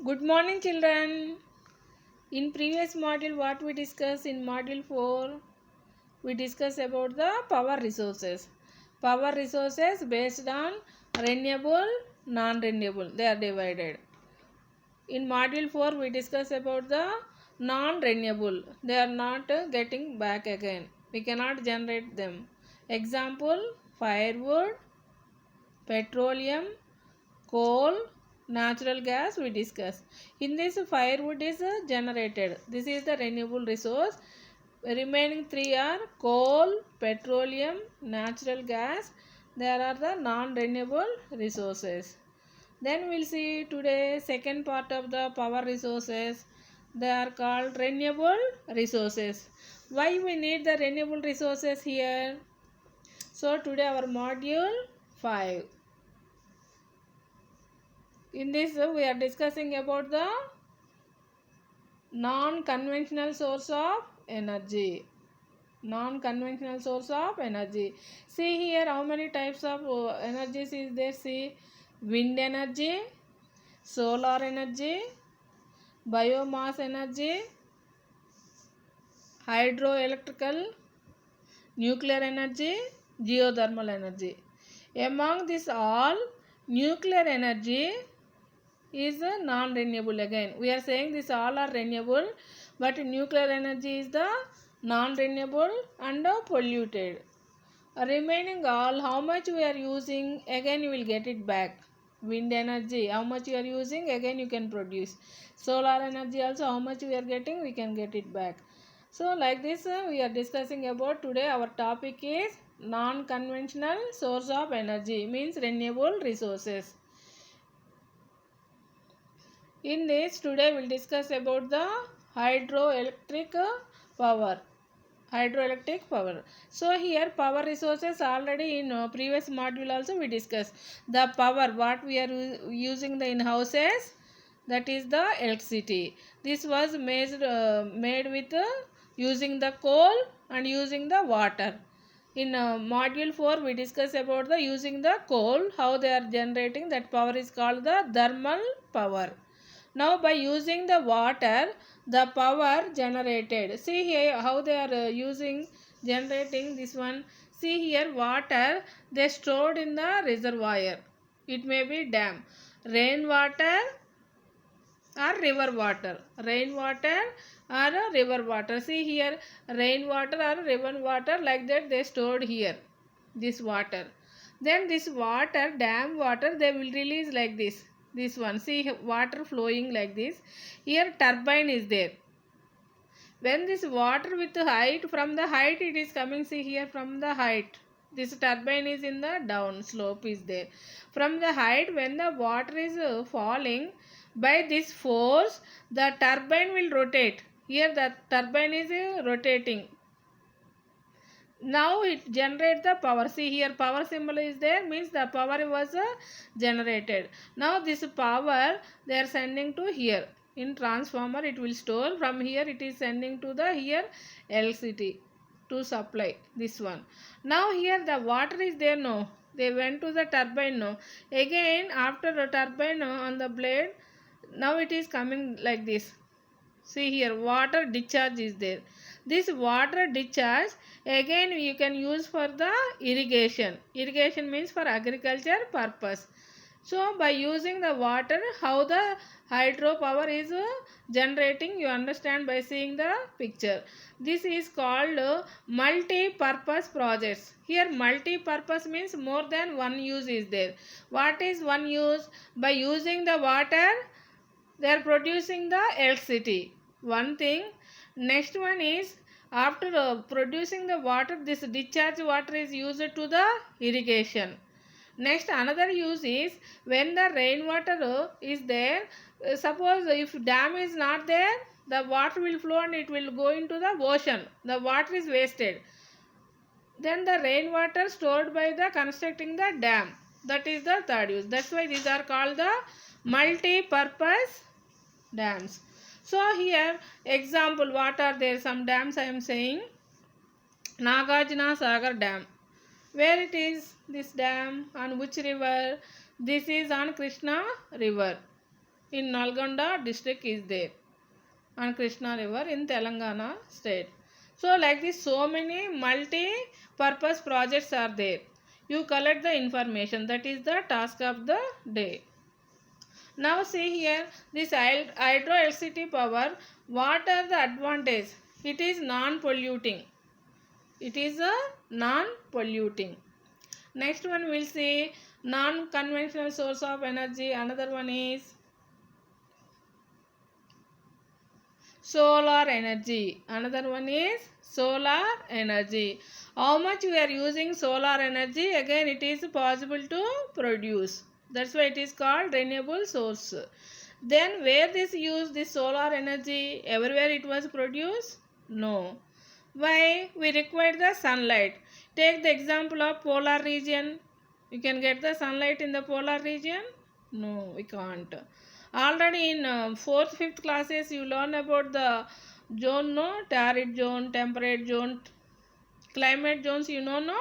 Good morning, children. In previous module, what we discussed in module 4, we discussed about the power resources. Power resources based on renewable, non-renewable. They are divided. In module 4, we discussed about the non-renewable. They are not getting back again. We cannot generate them. Example, firewood, petroleum, coal, natural gas we discuss. In this, firewood is generated. This is the renewable resource. Remaining three are coal, petroleum, natural gas. There are the non-renewable resources. Then we'll see today second part of the power resources. They are called renewable resources. Why we need the renewable resources here? So today our module 5. In this, we are discussing about the non-conventional source of energy. Non-conventional source of energy. See here how many types of energies is there. See, wind energy, solar energy, biomass energy, hydroelectrical, nuclear energy, geothermal energy. Among this all, nuclear energy is a non-renewable. Again we are saying this all are renewable, but nuclear energy is the non-renewable and polluted. Remaining all, how much we are using, again you will get it back. Wind energy, how much you are using, again you can produce. Solar energy also, how much we are getting, we can get it back. So like this, we are discussing about today. Our topic is non-conventional source of energy, means renewable resources. In this, today we'll discuss about the hydroelectric power. Hydroelectric power. So here power resources already in previous module also we discussed. The power what we are using the in houses, that is the electricity. This was made with using the coal and using the water. In module 4 we discuss about the using the coal, how they are generating that power is called the thermal power. Now by using the water, the power generated. See here how they are using generating this one. See here water they stored in the reservoir. It may be dam, rainwater or river water. Rainwater or river water. See here rainwater or river water, like that they stored here. This water. Then this water, dam water, they will release like this. This one. See water flowing like this. Here turbine is there. When this water with height, from the height it is coming, see here from the height. This turbine is in the down slope is there. From the height, when the water is falling, by this force the turbine will rotate. Here the turbine is rotating. Now it generates the power. See here power symbol is there, means the power was generated. Now this power they are sending to here. In transformer it will store, from here it is sending to the here electricity to supply this one. Now here the water is there, no, they went to the turbine, no, again after the turbine on the blade, now it is coming like this. See here water discharge is there. This water discharge again you can use for the irrigation. Irrigation means for agriculture purpose. So by using the water, how the hydropower is generating, you understand by seeing the picture. This is called multi-purpose projects. Here multi-purpose means more than one use is there. What is one use? By using the water they are producing the electricity. One thing. Next one is after producing the water, this discharge water is used to the irrigation. Next another use is when the rainwater is there, suppose if dam is not there, the water will flow and it will go into the ocean. The water is wasted. Then the rainwater stored by the constructing the dam, that is the third use. That's why these are called the multi-purpose dams. So here example, what are there? Some dams I am saying. Nagarjuna Sagar Dam. Where it is this dam? On which river? This is on Krishna river. in Nalgonda district is there, and Krishna river in Telangana state. So like this, so many multi-purpose projects are there. You collect the information. That is the task of the day. Now see here, this hydroelectricity power, what are the advantages? It is non-polluting. It is a non-polluting. Next one we'll see non-conventional source of energy. Another one is solar energy. Another one is solar energy. How much we are using solar energy? Again, it is possible to produce. That's why it is called renewable source. Then where this use this solar energy? Everywhere it was produced? No. Why? We require the sunlight. Take the example of polar region. You can get the sunlight in the polar region? No, we can't. Already in 4th, 5th classes you learn about the zone, no? Torrid zone, temperate zone, climate zones, you know, no?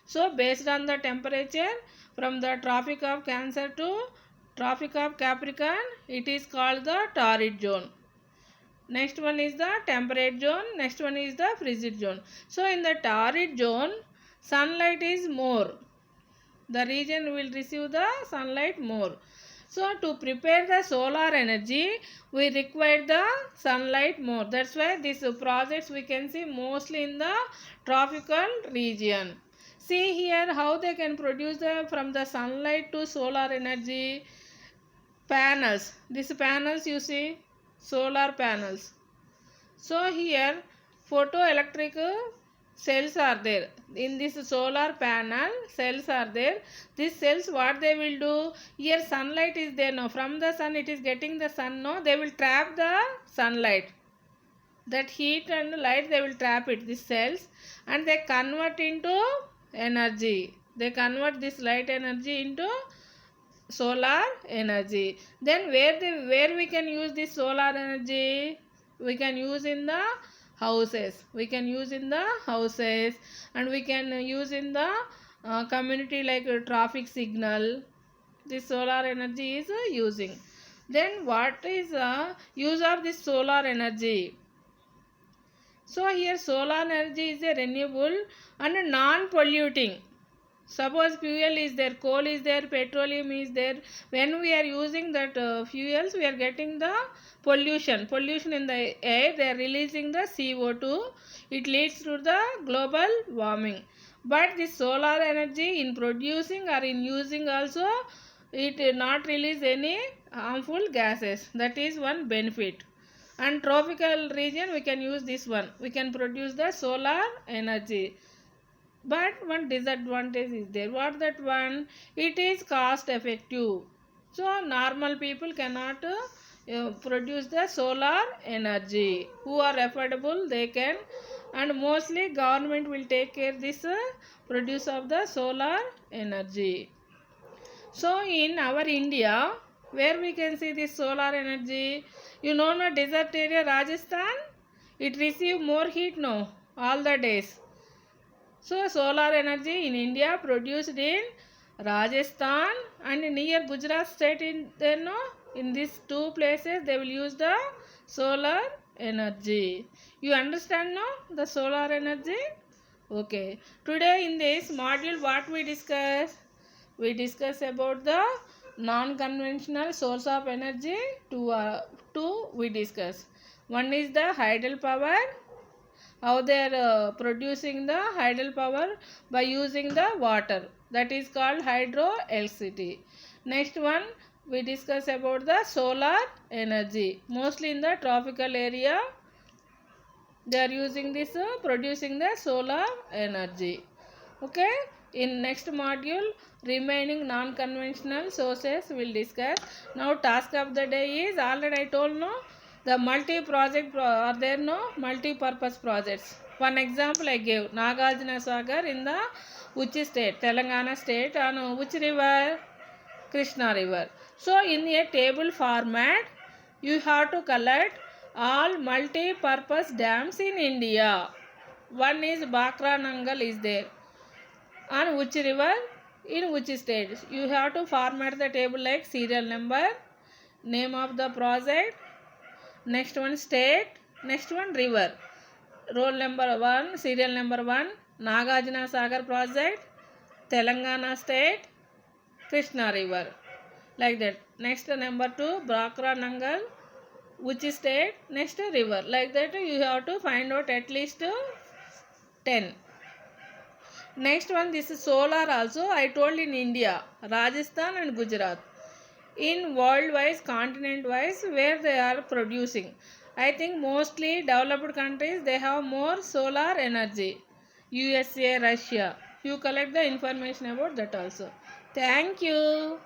So based on the temperature from the Tropic of Cancer to Tropic of Capricorn, it is called the torrid zone. Next one is the temperate zone. Next one is the frigid zone. So in the torrid zone, sunlight is more. The region will receive the sunlight more. So to prepare the solar energy, we require the sunlight more. That's why these projects we can see mostly in the tropical region. See here how they can produce from the sunlight to solar energy. Panels. These panels you see, solar panels. So here photoelectric cells are there. In this solar panel, cells are there. These cells, what they will do? Here sunlight is there now. From the sun, it is getting the sun now. They will trap the sunlight. That heat and light, they will trap it, these cells. And they convert into energy. They convert this light energy into solar energy. Then where we can use this solar energy? We can use in the houses. We can use in the houses, and we can use in the community like a traffic signal. This solar energy is using. Then what is the use of this solar energy? So here solar energy is a renewable and non-polluting. Suppose fuel is there, coal is there, petroleum is there. When we are using that fuels, we are getting the pollution. Pollution in the air, they are releasing the CO2. It leads to the global warming. But this solar energy in producing or in using also, it will not release any harmful gases. That is one benefit. And tropical region, we can use this one. We can produce the solar energy. But one disadvantage is there. What that one? It is cost effective. So normal people cannot produce the solar energy. Who are affordable, they can. And mostly government will take care this produce of the solar energy. So in our India, where we can see this solar energy, you know, no desert area Rajasthan, it receive more heat now all the days. So solar energy in India produced in Rajasthan and near Gujarat state in there, no? In these two places they will use the solar energy. You understand, no? The solar energy? Okay. Today in this module what we discuss? We discuss about the non-conventional source of energy. Two we discuss. One is the hydel power. How they are producing the hydel power by using the water. That is called hydroelectricity. Next one we discuss about the solar energy. Mostly in the tropical area they are using this producing the solar energy. Okay. In next module remaining non-conventional sources we will discuss. Now task of the day is already I told, no, the multi-project are there, no, multi-purpose projects. One example I gave, Nagarjuna Sagar in the which state? Telangana state. On which river? Krishna river. So in a table format you have to collect all multi-purpose dams in India. One is Bakra Nangal is there. On which river? In which state? You have to format the table like serial number, name of the project, next one state, next one river. Roll number 1, serial number 1, Nagarjuna Sagar project, Telangana state, Krishna river, like that. Next number 2, Brakra Nangal, which state, next river, like that. You have to find out at least 10. Next one, this is solar also. I told in India, Rajasthan and Gujarat. In world-wise, continent-wise, where they are producing. I think mostly developed countries, they have more solar energy. USA, Russia. You collect the information about that also. Thank you.